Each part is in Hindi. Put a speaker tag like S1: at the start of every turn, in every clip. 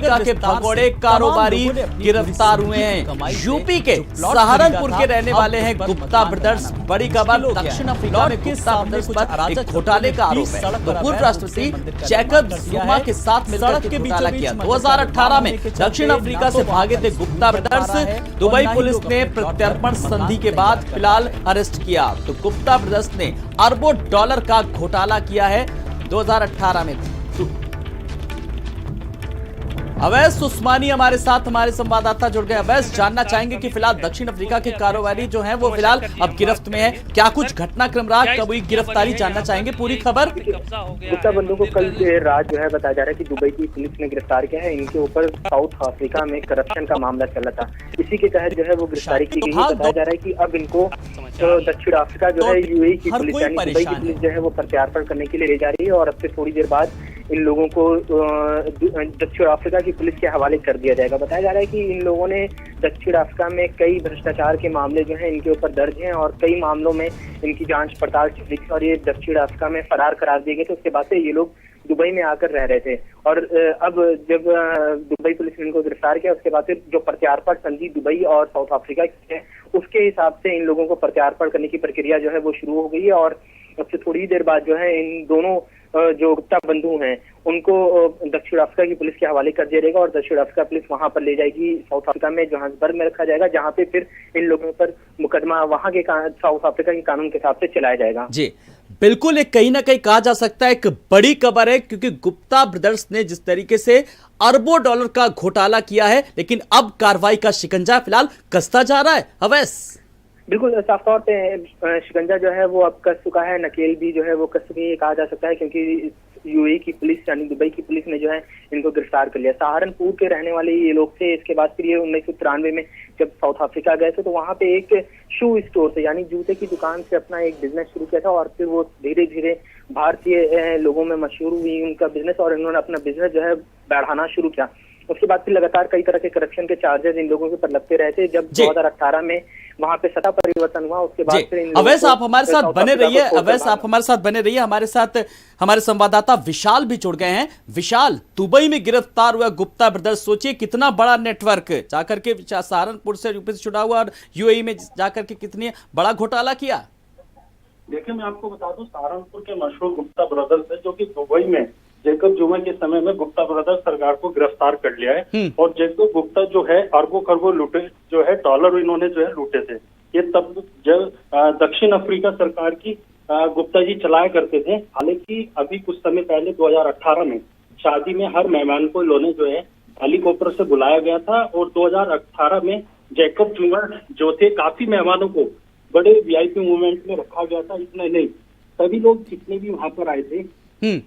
S1: के भगोड़े कारोबारी गिरफ्तार हुए हैं। यूपी के सहारनपुर के रहने वाले हैं गुप्ता ब्रदर्स। बड़ी खबर, दक्षिण अफ्रीका में गुप्ता ब्रदर्स पर एक घोटाले का आरोप है। तो पूर्व राष्ट्रपति जैकब जुमा के साथ मिलकर के घोटाला किया। 2018 में दक्षिण अफ्रीका से भागे थे गुप्ता ब्रदर्स। दुबई पुलिस ने प्रत्यर्पण संधि के बाद फिलहाल अरेस्ट किया। तो गुप्ता ब्रदर्स ने अरबों डॉलर का घोटाला किया है 2018 में। अवैस उस्मानी हमारे साथ, हमारे संवाददाता जुड़ गए। अवैस, जानना चाहेंगे कि फिलहाल दक्षिण अफ्रीका के कारोबारी जो हैं वो फिलहाल अब गिरफ्त में है। क्या कुछ घटनाक्रम रहा, कब हुई गिरफ्तारी, जानना चाहेंगे पूरी खबर।
S2: गुप्ता बंधु को कल देर रात जो है बताया जा रहा है कि दुबई की पुलिस ने गिरफ्तार किया है। इनके ऊपर साउथ अफ्रीका में करप्शन का मामला चला था, इसी के तहत जो है वो गिरफ्तारी की गई है। बताया जा रहा है कि अब इनको दक्षिण अफ्रीका जो है यूएई की पुलिस यानी दुबई की पुलिस जो है वो प्रत्यार्पण करने के लिए ले जा रही है और अब से थोड़ी देर बाद इन लोगों को दक्षिण अफ्रीका की पुलिस के हवाले कर दिया जाएगा। बताया जा रहा है कि इन लोगों ने दक्षिण अफ्रीका में कई भ्रष्टाचार के मामले जो हैं इनके ऊपर दर्ज हैं और कई मामलों में इनकी जांच पड़ताल चली थी और ये दक्षिण अफ्रीका में फरार करार दिए गए थे। उसके बाद से ये लोग दुबई में आकर रह रहे थे और अब जब दुबई पुलिस ने इनको गिरफ्तार किया उसके बाद फिर जो प्रत्यार्पण संधि दुबई और साउथ अफ्रीका की है उसके हिसाब से इन लोगों को प्रत्यार्पण करने की प्रक्रिया जो है वो शुरू हो गई है और अब से थोड़ी देर बाद जो है इन दोनों जो गुप्ता बंधु हैं उनको दक्षिण अफ्रीका की पुलिस के हवाले कर दिया जाएगा और दक्षिण अफ्रीका पुलिस वहां पर ले जाएगी साउथ अफ्रीका में जोहान्सबर्ग में रखा जाएगा, जहां पे फिर इन लोगों पर मुकदमा वहां के साउथ अफ्रीका के कानून के हिसाब से चलाया जाएगा।
S1: जी बिल्कुल, एक कहीं ना कहीं कहा जा सकता है एक बड़ी खबर है, क्योंकि गुप्ता ब्रदर्स ने जिस तरीके से अरबों डॉलर का घोटाला किया है, लेकिन अब कार्रवाई का शिकंजा फिलहाल कसता जा रहा है। अवैस,
S2: बिल्कुल साफ तौर पे शिकंजा जो है वो अब कस चुका है, नकेल भी जो है वो कस चुकी है कहा जा सकता है, क्योंकि यूएई की पुलिस यानी दुबई की पुलिस ने जो है इनको गिरफ्तार कर लिया। सहारनपुर के रहने वाले ये लोग थे। इसके बाद फिर ये 1993 में जब साउथ अफ्रीका गए थे तो वहां पे एक शू स्टोर से यानी जूते की दुकान से अपना एक बिजनेस शुरू किया था और फिर वो धीरे धीरे भारतीय लोगों में मशहूर हुई उनका बिजनेस और इन्होंने अपना बिजनेस जो है बढ़ाना शुरू किया। उसके बाद फिर लगातार कई तरह के करप्शन के चार्जेस इन लोगों के ऊपर लगते रहे थे। जब 2018 में वहां पे सत्ता परिवर्तन हुआ उसके बाद फिर
S1: अवैस आप हमारे साथ बने रहिए। अवैस आप हमारे साथ बने रहिए। हमारे साथ हमारे संवाददाता विशाल भी जुड़ गए हैं। विशाल, दुबई में गिरफ्तार हुआ गुप्ता ब्रदर्स, सोचिए कितना बड़ा नेटवर्क जाकर के सहारनपुर से यूपी से जुड़ा हुआ और यूएई में जाकर के कितनी बड़ा घोटाला किया।
S3: देखिए मैं आपको बता दूं, सहारनपुर के मशहूर गुप्ता ब्रदर्स है जो कि दुबई में जैकब जुमा के समय में गुप्ता ब्रदर्स सरकार को गिरफ्तार कर लिया है और जैकब गुप्ता जो है अरबों खरबों लूटे जो है डॉलर इन्होंने जो है लूटे थे। ये तब जब दक्षिण अफ्रीका सरकार की गुप्ता जी चलाया करते थे। हालांकि अभी कुछ समय पहले 2018 में शादी में हर मेहमान को इन्होंने जो है हेलीकॉप्टर से बुलाया गया था और 2018 में जैकब जुमा जो थे काफी मेहमानों को बड़े वीआईपी मूवमेंट में रखा गया था। इतना नहीं, सभी लोग जितने भी वहां पर आए थे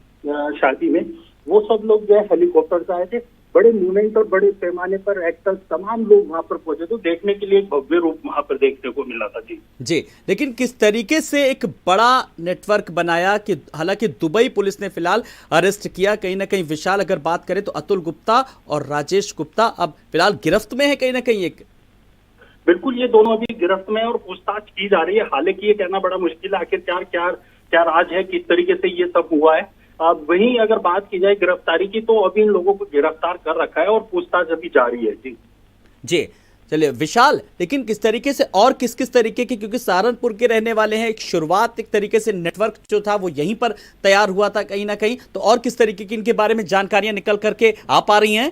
S3: शादी में वो सब लोग जो है हेलीकॉप्टर से आए थे। बड़े मूवमेंट और बड़े पैमाने पर एक्टर्स तमाम लोग वहां पर पहुंचे तो देखने के लिए एक भव्य रूप वहां पर देखने को मिला था। जी,
S1: लेकिन किस तरीके से एक बड़ा नेटवर्क बनाया कि हालांकि दुबई पुलिस ने फिलहाल अरेस्ट किया। कहीं ना कहीं विशाल, अगर बात करें तो अतुल गुप्ता और राजेश गुप्ता अब फिलहाल गिरफ्त में है कहीं ना कहीं। एक
S3: बिल्कुल, ये दोनों अभी गिरफ्त में और पूछताछ की जा रही है। हालांकि ये कहना बड़ा मुश्किल है आखिरकार क्या राज है, किस तरीके से ये सब हुआ है। वहीं अगर बात की जाए गिरफ्तारी की तो अभी इन लोगों को गिरफ्तार कर रखा है और पूछताछ अभी जारी है।
S1: जी चलिए विशाल, लेकिन किस तरीके से और किस किस तरीके की, क्योंकि सहारनपुर के रहने वाले हैं, एक शुरुआत एक तरीके से नेटवर्क जो था वो यहीं पर तैयार हुआ था कहीं ना कहीं, तो और किस तरीके की इनके बारे में जानकारियां निकल करके आ पा रही हैं।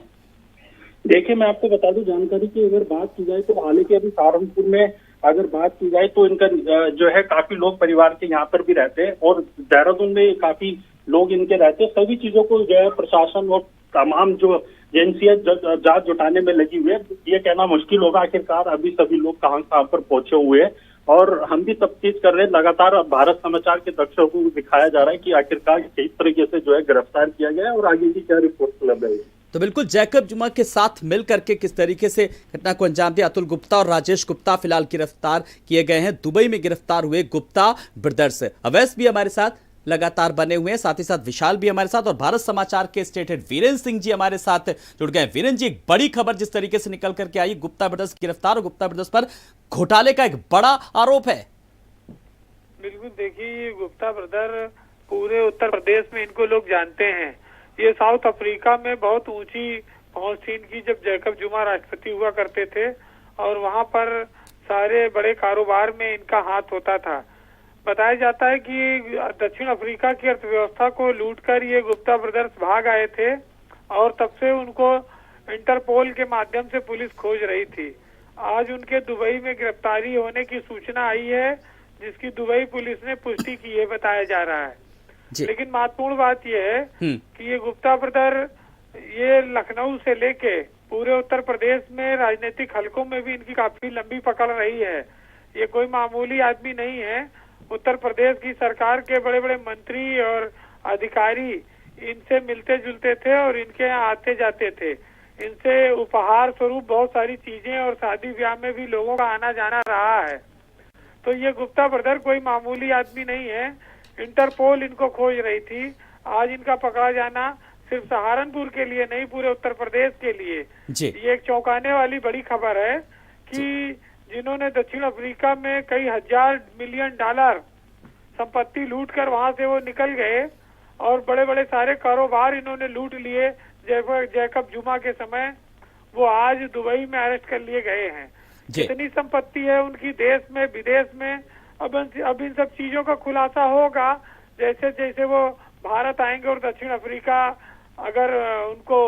S3: देखिए मैं आपको बता दूं, जानकारी की अगर बात की जाए तो हालांकि अभी सहारनपुर में अगर बात की जाए तो इनका जो है काफी लोग परिवार के यहाँ पर भी रहते हैं और देहरादून में काफी लोग इनके रहते हैं। सभी चीजों को जो है प्रशासन और तमाम जो एजेंसियां जांच जुटाने में लगी हुई है। ये कहना मुश्किल होगा आखिरकार अभी सभी लोग कहाँ पर पहुंचे हुए हैं और हम भी तफ्तीश कर रहे हैं। लगातार भारत समाचार के दर्शकों को दिखाया जा रहा है कि आखिरकार किस तरीके से जो है गिरफ्तार किया गया है और आगे की क्या रिपोर्ट लग रही है।
S1: तो बिल्कुल जैकब जुमा के साथ मिल करके किस तरीके से घटना को अंजाम दिया। अतुल गुप्ता और राजेश गुप्ता फिलहाल गिरफ्तार किए गए हैं। दुबई में गिरफ्तार हुए गुप्ता ब्रदर्स। अवैस भी हमारे साथ लगातार बने हुए हैं, साथ ही साथ विशाल भी हमारे साथ और भारत समाचार के स्टेट हेड वीरेंद्र सिंह जी हमारे साथ जुड़ गए। वीरेंद्र जी, एक बड़ी खबर जिस तरीके से निकल करके आई, गुप्ता ब्रदर्स गिरफ्तार और गुप्ता ब्रदर्स पर घोटाले का एक बड़ा आरोप है।
S4: बिल्कुल, देखिए गुप्ता ब्रदर पूरे उत्तर प्रदेश में इनको लोग जानते हैं। ये साउथ अफ्रीका में बहुत ऊंची पहुंच थी इनकी जब जैकब जुमा राष्ट्रपति हुआ करते थे और वहां पर सारे बड़े कारोबार में इनका हाथ होता था। बताया जाता है कि दक्षिण अफ्रीका की अर्थव्यवस्था को लूटकर ये गुप्ता ब्रदर्स भाग आए थे और तब से उनको इंटरपोल के माध्यम से पुलिस खोज रही थी। आज उनके दुबई में गिरफ्तारी होने की सूचना आई है, जिसकी दुबई पुलिस ने पुष्टि की है, बताया जा रहा है। लेकिन महत्वपूर्ण बात यह है कि ये गुप्ता ब्रदर ये लखनऊ से लेके पूरे उत्तर प्रदेश में राजनीतिक हलकों में भी इनकी काफी लंबी पकड़ रही है। ये कोई मामूली आदमी नहीं है। उत्तर प्रदेश की सरकार के बड़े बड़े मंत्री और अधिकारी इनसे मिलते जुलते थे और इनके यहाँ आते जाते थे। इनसे उपहार स्वरूप बहुत सारी चीजें और शादी ब्याह में भी लोगों का आना जाना रहा है। तो ये गुप्ता ब्रदर कोई मामूली आदमी नहीं है। इंटरपोल इनको खोज रही थी। आज इनका पकड़ा जाना सिर्फ सहारनपुर के लिए नहीं, पूरे उत्तर प्रदेश के लिए ये एक चौंकाने वाली बड़ी खबर है कि जिन्होंने दक्षिण अफ्रीका में कई हजार मिलियन डॉलर संपत्ति लूटकर वहां से वो निकल गए और बड़े बड़े सारे कारोबार इन्होंने लूट लिए जैकब जुमा के समय, वो आज दुबई में अरेस्ट कर लिए गए हैं। जितनी संपत्ति है उनकी देश में विदेश में, अब इन सब चीजों का खुलासा होगा जैसे जैसे वो भारत आएंगे। और दक्षिण अफ्रीका अगर उनको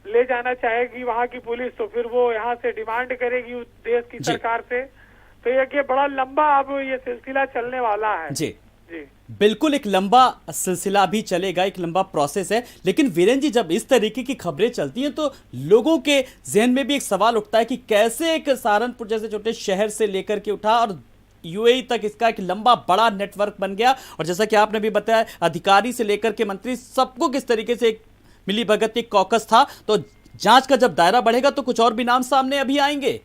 S4: ले जाना चाहेगी वहां की पुलिस, तो फिर वो यहाँ से डिमांड करेगी उस देश की सरकार से। तो ये बड़ा लंबा अब ये सिलसिला चलने वाला है।
S1: जी बिल्कुल, एक लंबा सिलसिला भी चलेगा, एक लंबा प्रोसेस है। लेकिन वीरेन जी, जब इस तरीके की खबरें चलती हैं तो लोगों के जहन में भी एक सवाल उठता है कि कैसे एक सहारनपुर जैसे छोटे शहर से लेकर के उठा और यूएई तक इसका एक लंबा बड़ा नेटवर्क बन गया। और जैसा कि आपने भी बताया, अधिकारी से लेकर के मंत्री सबको किस तरीके से एक मिली भगत की कॉकस था। तो जांच का जब दायरा बढ़ेगा तो कुछ और भी नाम सामने अभी आएंगे।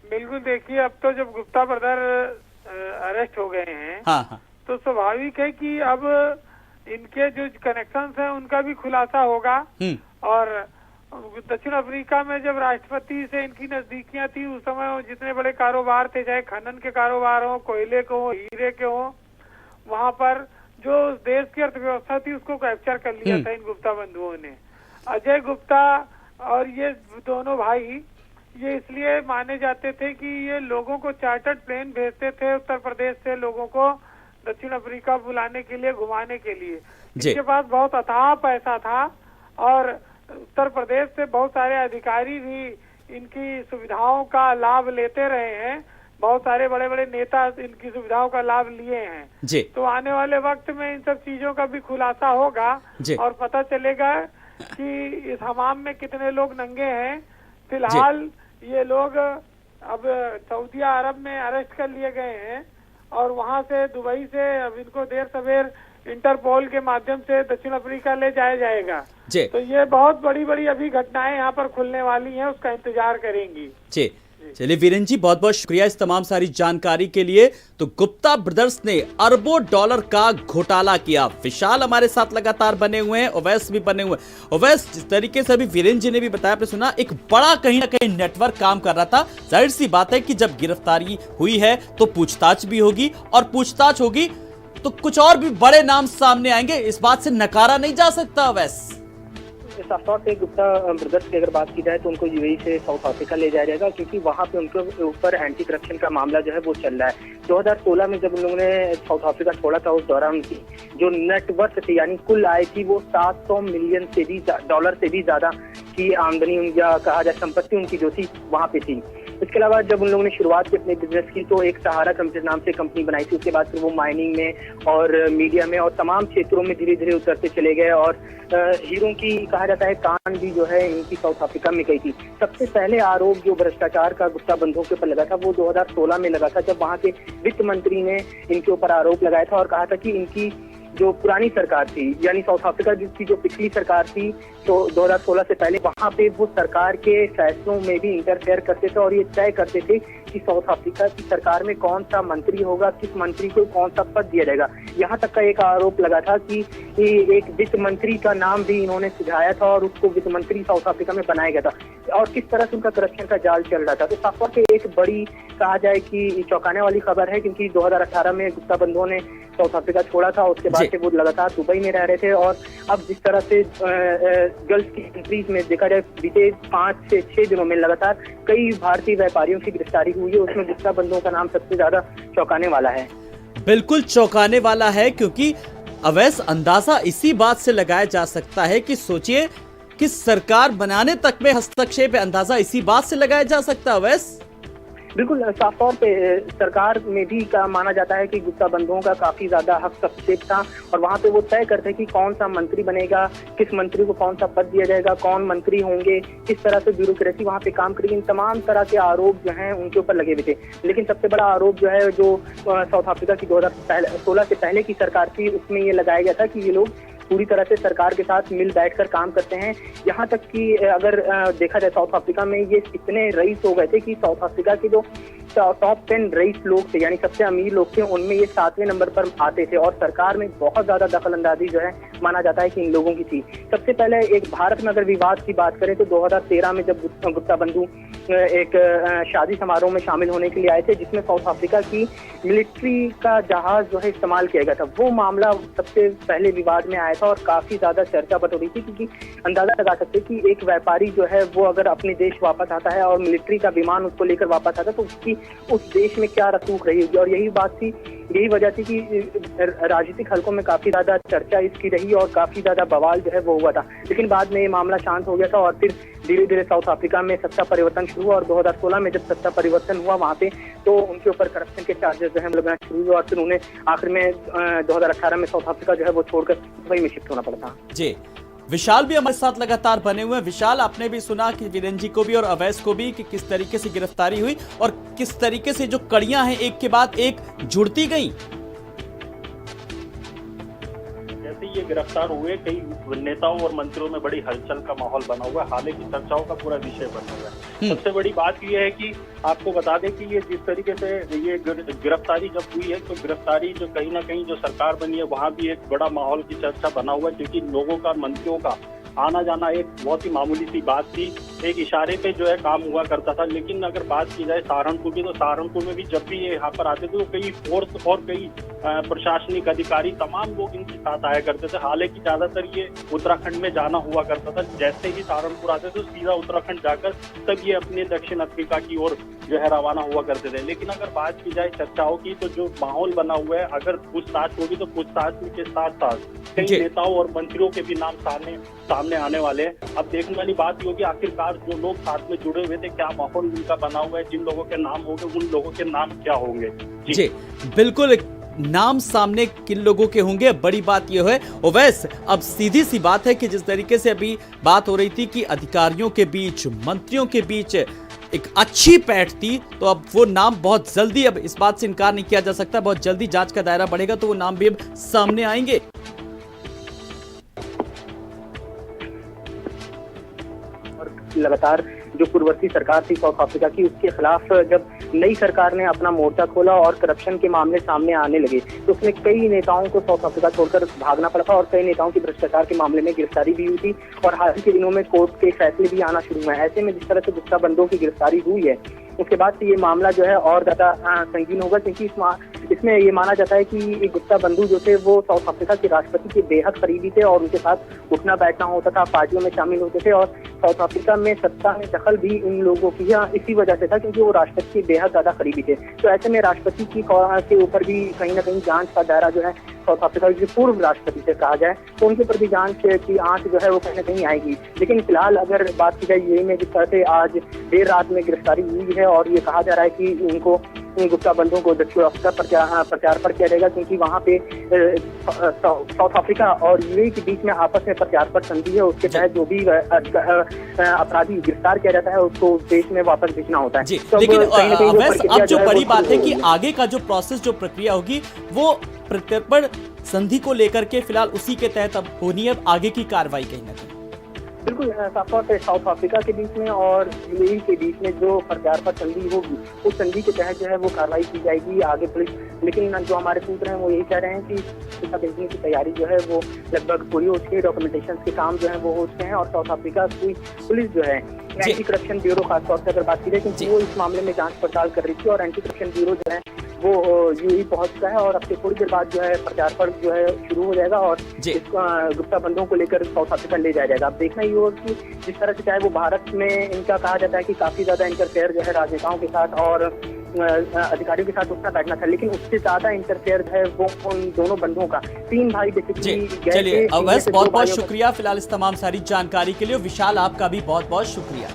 S4: बिल्कुल, देखिए अब तो जब गुप्ता ब्रदर अरेस्ट हो गए हैं,
S1: हाँ,
S4: तो स्वाभाविक है कि अब इनके जो कनेक्शंस हैं उनका भी खुलासा होगा। और दक्षिण अफ्रीका में जब राष्ट्रपति से इनकी नजदीकियां थी उस समय जितने बड़े कारोबार थे, चाहे खनन के कारोबार हो, कोयले के हो, हीरे के हो, वहां पर जो देश की अर्थव्यवस्था थी उसको कैप्चर कर लिया था इन गुप्ता बंधुओं ने। अजय गुप्ता और ये दोनों भाई ये इसलिए माने जाते थे कि ये लोगों को चार्टर्ड प्लेन भेजते थे उत्तर प्रदेश से, लोगों को दक्षिण अफ्रीका बुलाने के लिए, घुमाने के लिए। इनके पास बहुत अथाह पैसा था और उत्तर प्रदेश से बहुत सारे अधिकारी भी इनकी सुविधाओं का लाभ लेते रहे हैं। बहुत सारे बड़े बड़े नेता इनकी सुविधाओं का लाभ लिए हैं। तो आने वाले वक्त में इन सब चीजों का भी खुलासा होगा और पता चलेगा कि इस हमाम में कितने लोग नंगे हैं। फिलहाल ये लोग अब सऊदी अरब में अरेस्ट कर लिए गए हैं और वहां से दुबई से अब इनको देर सवेर इंटरपोल के माध्यम से दक्षिण अफ्रीका ले जाया जाएगा। तो ये बहुत बड़ी बड़ी अभी घटनाएं यहाँ पर खुलने वाली हैं, उसका इंतजार करेंगी।
S1: चलिए वीरेन जी, बहुत बहुत शुक्रिया इस तमाम सारी जानकारी के लिए। तो गुप्ता ब्रदर्स ने अरबों डॉलर का घोटाला किया। विशाल हमारे साथ लगातार बने हुए हैं, ओवैस भी बने हुए हैं। ओवैस, जिस तरीके से अभी वीरेन जी ने भी बताया, आपने सुना, एक बड़ा कहीं ना कहीं नेटवर्क काम कर रहा था। जाहिर सी बात है कि जब गिरफ्तारी हुई है तो पूछताछ भी होगी और पूछताछ होगी तो कुछ और भी बड़े नाम सामने आएंगे। इस बात से नकारा नहीं जा सकता। ओवैस,
S2: साफ तौर पे गुप्ता ब्रदर्स की अगर बात की जाए तो उनको यूएई से साउथ अफ्रीका ले जाया जाएगा, क्योंकि वहां पे उनके ऊपर एंटी करप्शन का मामला जो है वो चल रहा है। 2016 में जब उन लोगों ने साउथ अफ्रीका छोड़ा था, उस दौरान उनकी जो नेटवर्थ थी, यानी कुल आय थी, वो 700 मिलियन से भी डॉलर से भी ज्यादा की आमदनी या कहा जाए संपत्ति उनकी जो थी वहां पे थी। इसके अलावा जब उन लोगों ने शुरुआत की अपने बिजनेस की तो एक सहारा कंपनी नाम से कंपनी बनाई थी। उसके बाद फिर वो माइनिंग में और मीडिया में और तमाम क्षेत्रों में धीरे धीरे उतरते चले गए और हीरों की कहा जाता है कान भी जो है इनकी साउथ अफ्रीका में गई थी। सबसे पहले आरोप जो भ्रष्टाचार का गुप्ता बंधुओं के ऊपर लगा था वो 2016 में लगा था, जब वहां के वित्त मंत्री ने इनके ऊपर आरोप लगाया था और कहा था कि इनकी जो पुरानी सरकार थी, यानी साउथ अफ्रीका जिसकी जो पिछली सरकार थी, तो 2016 से पहले वहां पे वो सरकार के फैसलों में भी इंटरफेयर करते थे और ये तय करते थे कि साउथ अफ्रीका की सरकार में कौन सा मंत्री होगा, किस मंत्री को कौन सा पद दिया जाएगा। यहाँ तक का एक आरोप लगा था कि एक वित्त मंत्री का नाम भी इन्होंने सुझाया था और उसको वित्त मंत्री साउथ अफ्रीका में बनाया गया था और किस तरह से उनका करप्शन का जाल चल रहा था। तो साफ तौर पे एक बड़ी कहा जाए कि चौंकाने वाली खबर है, क्योंकि 2018 में गुप्ता बंधुओं ने साउथ अफ्रीका छोड़ा था, उसके बाद से वो लगातार दुबई में रह रहे थे और अब जिस तरह से गल्फ की कंट्रीज में देखा जाए बीते 5 से 6 दिनों में लगातार कई भारतीय व्यापारियों की गिरफ्तारी हुई है, उसमें गुप्ता बंधुओं का नाम सबसे ज्यादा चौंकाने वाला है।
S1: बिल्कुल चौंकाने वाला है, क्योंकि अवैस अंदाजा इसी बात से लगाया जा सकता है कि सोचिए कि सरकार बनाने तक में हस्तक्षेप है, अंदाजा इसी बात से लगाया जा सकता है अवैस।
S2: बिल्कुल साफ तौर पे सरकार में भी माना जाता है कि गुप्ता बंधुओं का काफी ज्यादा हस्तक्षेप था और वहां पे वो तय करते कि कौन सा मंत्री बनेगा, किस मंत्री को कौन सा पद दिया जाएगा, कौन मंत्री होंगे, किस तरह से ब्यूरोक्रेसी वहां पे काम करेगी। इन तमाम तरह के आरोप जो हैं उनके ऊपर लगे हुए थे। लेकिन सबसे बड़ा आरोप जो है जो साउथ अफ्रीका की 2016 से पहले की सरकार थी उसमें ये लगाया गया था कि ये लोग पूरी तरह से सरकार के साथ मिल बैठकर काम करते हैं। यहाँ तक कि अगर देखा जाए साउथ अफ्रीका में ये इतने रईस हो गए थे कि साउथ अफ्रीका के जो टॉप 10 रईस लोग थे यानी सबसे अमीर लोग थे उनमें ये 7वें नंबर पर आते थे और सरकार में बहुत ज्यादा दखल अंदाजी जो है माना जाता है कि इन लोगों की थी। सबसे पहले एक भारत में अगर विवाद की बात करें तो 2013 में जब गुप्ता बंधु एक शादी समारोह में शामिल होने के लिए आए थे जिसमें साउथ अफ्रीका की मिलिट्री का जहाज जो है इस्तेमाल किया गया था, वो मामला सबसे पहले विवाद में आया था और काफी ज्यादा चर्चा बट हो रही थी, क्योंकि अंदाजा लगा सकते कि एक व्यापारी जो है वो अगर अपने देश वापस आता है और मिलिट्री का विमान उसको लेकर वापस आता है तो उसकी उस देश में क्या रसूख रही होगी। और यही बात थी, यही वजह थी कि राजनीतिक हलकों में काफी ज्यादा चर्चा इसकी रही और काफी ज्यादा बवाल जो है वो हुआ था। लेकिन बाद में ये मामला शांत हो गया था और फिर धीरे धीरे साउथ अफ्रीका में सत्ता परिवर्तन शुरू हुआ और 2016 में जब सत्ता परिवर्तन हुआ वहां पे तो उनके ऊपर करप्शन के चार्जेस जो है लगना शुरू हुए और फिर उन्हें आखिर में 2018 में साउथ अफ्रीका जो है वो छोड़कर दुबई में शिफ्ट होना पड़ा था।
S1: जी, विशाल भी हमारे साथ लगातार बने हुए हैं। विशाल, आपने भी सुना कि वीरेन जी को भी और अवैस को भी कि किस तरीके से गिरफ्तारी हुई और किस तरीके से जो कड़ियां हैं एक के बाद एक जुड़ती गई।
S3: जैसे ये गिरफ्तार हुए कई नेताओं और मंत्रियों में बड़ी हलचल का माहौल बना हुआ है, हालांकि चर्चाओं का पूरा विषय बना हुआ है। सबसे बड़ी बात यह है कि आपको बता दें कि ये जिस तरीके से ये गिरफ्तारी जब हुई है तो गिरफ्तारी जो कहीं ना कहीं जो सरकार बनी है वहाँ भी एक बड़ा माहौल की चर्चा बना हुआ है, क्योंकि लोगों का मंत्रियों का आना जाना एक बहुत ही मामूली सी बात थी, एक इशारे पे जो है काम हुआ करता था। लेकिन अगर बात की जाए सहारनपुर की तो सहारनपुर में भी जब भी ये यहाँ पर आते थे तो कई फोर्स और कई प्रशासनिक अधिकारी तमाम लोग इनके साथ आया करते थे। हालांकि ज्यादातर ये उत्तराखंड में जाना हुआ करता था, जैसे ही सहारनपुर आते थे सीधा उत्तराखंड जाकर तब ये अपने दक्षिण अफ्रीका की ओर जो है रवाना हुआ करते थे। लेकिन अगर बात की जाए चर्चाओं की तो जो माहौल बना हुआ है, अगर पूछताछ होगी तो पूछताछ के साथ साथ कई नेताओं और मंत्रियों के भी नाम सामने आने वाले हैं। अब देखने वाली बात ये होगी आखिरकार जो लोग साथ में जुड़े हुए थे क्या माहौल उनका बना हुआ है, जिन लोगों के नाम होंगे उन लोगों के नाम क्या होंगे। जी
S1: बिल्कुल, नाम सामने किन लोगों के होंगे। बड़ी बात यह है ओवैस, अब सीधी सी बात है कि जिस तरीके से अभी बात हो रही थी कि अधिकारियों के बीच, मंत्रियों के बीच एक अच्छी पैठ थी, तो अब वो नाम बहुत जल्दी, अब इस बात से इनकार नहीं किया जा सकता, बहुत जल्दी जांच का दायरा बढ़ेगा तो वो नाम भी अब सामने आएंगे।
S2: लगातार जो पूर्ववर्ती सरकार थी साउथ अफ्रीका की उसके खिलाफ जब नई सरकार ने अपना मोर्चा खोला और करप्शन के मामले सामने आने लगे तो उसमें कई नेताओं को साउथ अफ्रीका छोड़कर भागना पड़ा था और कई नेताओं की भ्रष्टाचार के मामले में गिरफ्तारी भी हुई थी और हाल के दिनों में कोर्ट के फैसले भी आना शुरू हुए हैं। ऐसे में जिस तरह से गुप्ता बंधुओं की गिरफ्तारी हुई है उसके बाद से ये मामला जो है और ज्यादा संगीन होगा, क्योंकि इसमें ये माना जाता है कि गुप्ता बंधु जो थे वो साउथ अफ्रीका के राष्ट्रपति के बेहद करीबी थे और उनके साथ उठना बैठना होता था, पार्टियों में शामिल होते थे और साउथ अफ्रीका में सत्ता में दखल भी इन लोगों की इसी वजह से था क्योंकि वो राष्ट्रपति के बेहद ज्यादा करीबी थे। तो ऐसे में राष्ट्रपति की के ऊपर भी कहीं ना कहीं जांच का दायरा जो है साउथ अफ्रीका के पूर्व राष्ट्रपति से कहा जाए तो उनके ऊपर भी जांच की आंच जो है वो कहीं ना कहीं आएगी। लेकिन फिलहाल अगर बात की जाए यूएई में जिस तरह से आज देर रात में गिरफ्तारी हुई है और ये कहा जा रहा है कि उनको गुप्ता बंधुओं को दक्षिण अफ्रीका प्रत्यार पर किया जाएगा, क्योंकि वहाँ पे साउथ अफ्रीका और यूएई के बीच में आपस में प्रत्यार पर संधि है, उसके तहत जो भी अपराधी गिरफ्तार किया जाता है उसको देश में वापस भेजना होता है।
S1: तो लेकिन अब जो बड़ी बात है कि आगे का जो प्रोसेस, जो प्रक्रिया होगी वो प्रत्यर्पण संधि को लेकर के फिलहाल उसी के तहत अब होनी है, आगे की कार्रवाई कहीं ना कहीं।
S2: बिल्कुल साफ तौर पे साउथ अफ्रीका के बीच में और यूएई के बीच में जो प्रत्यार्पण संधि होगी, उस संधि के तहत जो है वो कार्रवाई की जाएगी आगे पुलिस। लेकिन जो हमारे सूत्र हैं वो यही कह रहे हैं कि वीजा भेजने की तैयारी जो है वो लगभग पूरी हो चुकी है, डॉक्यूमेंटेशन के काम जो है वो हो चुके हैं और साउथ अफ्रीका की पुलिस जो है एंटी करप्शन ब्यूरो खासतौर से अगर बात की जाए, क्योंकि वो इस मामले में जांच पड़ताल कर रही थी और एंटी करप्शन ब्यूरो जो है वो यूएई पहुंच चुका है और अब से थोड़ी देर बाद जो है प्रत्यार्पण जो है शुरू हो जाएगा और गुप्ता बंदों को लेकर साउथ अफ्रीका ले जाया जाएगा। अब देखना ये होगा कि जिस तरह से चाहे वो भारत में इनका कहा जाता है कि काफी ज्यादा इंटरफेयर जो है राजनेताओं के साथ और अधिकारियों के साथ उठना बैठना था, लेकिन उससे ज्यादा इंटरफेयर है वो उन दोनों बंधुओं का। 3 भाई बेसिकली।
S1: चलिए अवैस, बहुत बहुत शुक्रिया फिलहाल इस तमाम सारी जानकारी के लिए। विशाल, आपका भी बहुत बहुत शुक्रिया।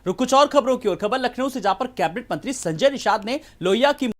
S1: कुछ और खबरों की ओर, खबर लखनऊ से जहां पर कैबिनेट मंत्री संजय निषाद ने लोहिया की